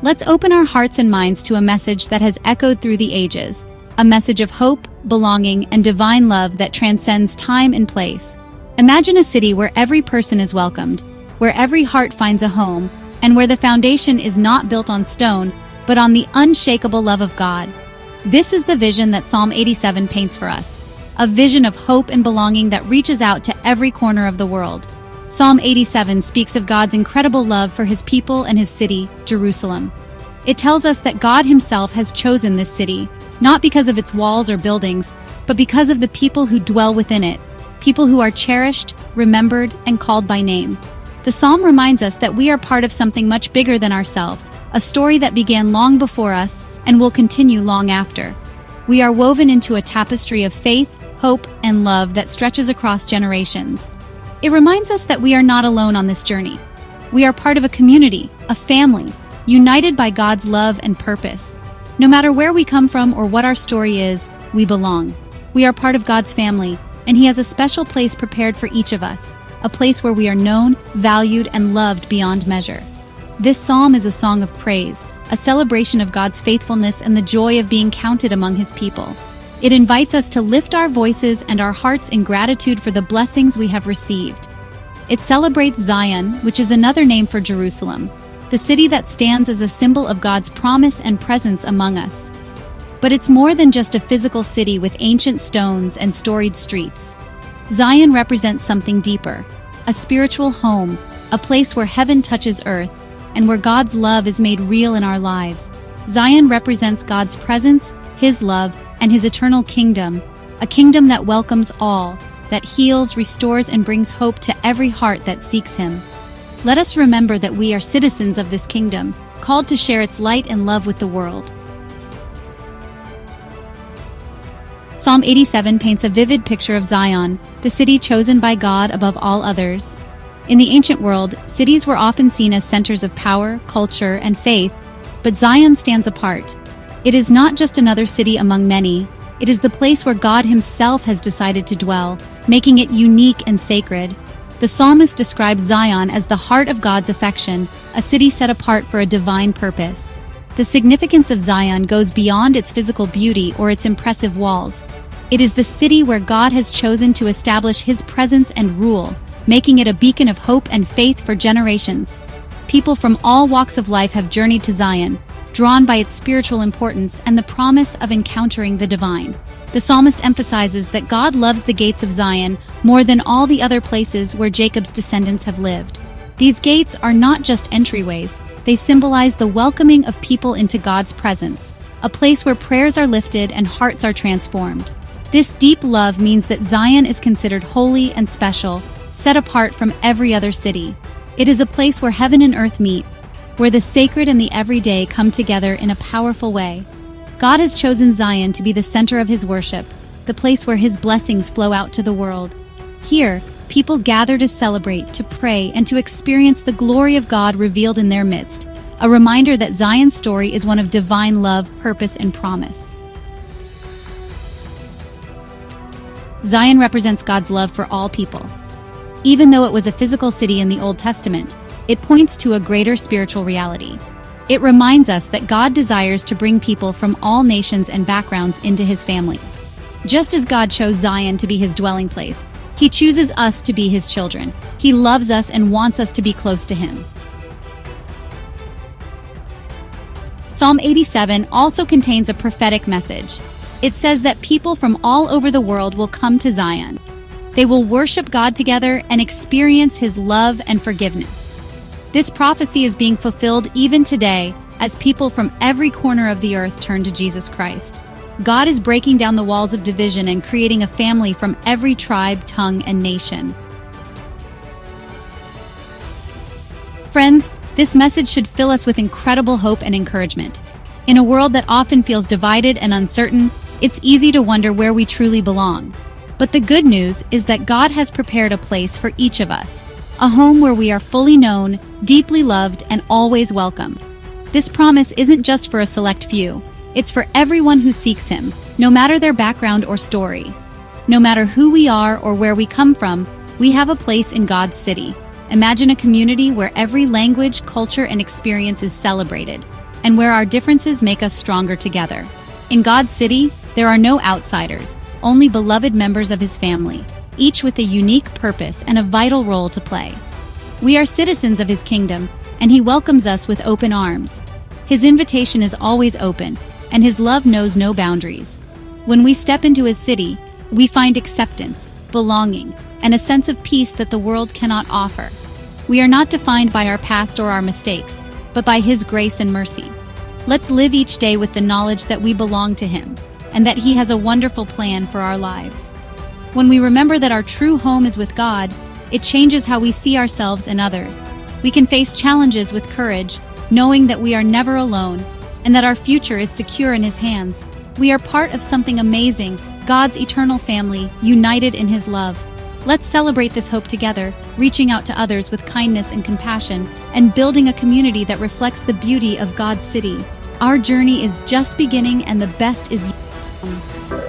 Let's open our hearts and minds to a message that has echoed through the ages, a message of hope, belonging, and divine love that transcends time and place. Imagine a city where every person is welcomed, where every heart finds a home, and where the foundation is not built on stone, but on the unshakable love of God. This is the vision that Psalm 87 paints for us, a vision of hope and belonging that reaches out to every corner of the world. Psalm 87 speaks of God's incredible love for his people and his city, Jerusalem. It tells us that God himself has chosen this city, not because of its walls or buildings, but because of the people who dwell within it, people who are cherished, remembered, and called by name. The psalm reminds us that we are part of something much bigger than ourselves, a story that began long before us and will continue long after. We are woven into a tapestry of faith, hope, and love that stretches across generations. It reminds us that we are not alone on this journey. We are part of a community, a family, united by God's love and purpose. No matter where we come from or what our story is, we belong. We are part of God's family, and He has a special place prepared for each of us, a place where we are known, valued, and loved beyond measure. This psalm is a song of praise, a celebration of God's faithfulness and the joy of being counted among His people. It invites us to lift our voices and our hearts in gratitude for the blessings we have received. It celebrates Zion, which is another name for Jerusalem, the city that stands as a symbol of God's promise and presence among us. But it's more than just a physical city with ancient stones and storied streets. Zion represents something deeper, a spiritual home, a place where heaven touches earth, and where God's love is made real in our lives. Zion represents God's presence, His love, and His eternal kingdom, a kingdom that welcomes all, that heals, restores, and brings hope to every heart that seeks Him. Let us remember that we are citizens of this kingdom, called to share its light and love with the world. Psalm 87 paints a vivid picture of Zion, the city chosen by God above all others. In the ancient world, cities were often seen as centers of power, culture, and faith, but Zion stands apart. It is not just another city among many, it is the place where God Himself has decided to dwell, making it unique and sacred. The psalmist describes Zion as the heart of God's affection, a city set apart for a divine purpose. The significance of Zion goes beyond its physical beauty or its impressive walls. It is the city where God has chosen to establish His presence and rule, making it a beacon of hope and faith for generations. People from all walks of life have journeyed to Zion, drawn by its spiritual importance and the promise of encountering the divine. The psalmist emphasizes that God loves the gates of Zion more than all the other places where Jacob's descendants have lived. These gates are not just entryways, they symbolize the welcoming of people into God's presence, a place where prayers are lifted and hearts are transformed. This deep love means that Zion is considered holy and special, set apart from every other city. It is a place where heaven and earth meet, where the sacred and the everyday come together in a powerful way. God has chosen Zion to be the center of His worship, the place where His blessings flow out to the world. Here, people gather to celebrate, to pray, and to experience the glory of God revealed in their midst, a reminder that Zion's story is one of divine love, purpose, and promise. Zion represents God's love for all people. Even though it was a physical city in the Old Testament, it points to a greater spiritual reality. It reminds us that God desires to bring people from all nations and backgrounds into His family. Just as God chose Zion to be His dwelling place, He chooses us to be His children. He loves us and wants us to be close to Him. Psalm 87 also contains a prophetic message. It says that people from all over the world will come to Zion. They will worship God together and experience His love and forgiveness. This prophecy is being fulfilled even today as people from every corner of the earth turn to Jesus Christ. God is breaking down the walls of division and creating a family from every tribe, tongue, and nation. Friends, this message should fill us with incredible hope and encouragement. In a world that often feels divided and uncertain, it's easy to wonder where we truly belong. But the good news is that God has prepared a place for each of us, a home where we are fully known, deeply loved, and always welcome. This promise isn't just for a select few. It's for everyone who seeks Him, no matter their background or story. No matter who we are or where we come from, we have a place in God's city. Imagine a community where every language, culture, and experience is celebrated. and where our differences make us stronger together. In God's city, there are no outsiders, only beloved members of His family, each with a unique purpose and a vital role to play. We are citizens of His kingdom, and He welcomes us with open arms. His invitation is always open, and His love knows no boundaries. When we step into His city, we find acceptance, belonging, and a sense of peace that the world cannot offer. We are not defined by our past or our mistakes, but by His grace and mercy. Let's live each day with the knowledge that we belong to Him, and that He has a wonderful plan for our lives. When we remember that our true home is with God, it changes how we see ourselves and others. We can face challenges with courage, knowing that we are never alone, and that our future is secure in His hands. We are part of something amazing, God's eternal family, united in His love. Let's celebrate this hope together, reaching out to others with kindness and compassion, and building a community that reflects the beauty of God's city. Our journey is just beginning, and the best is yet to come.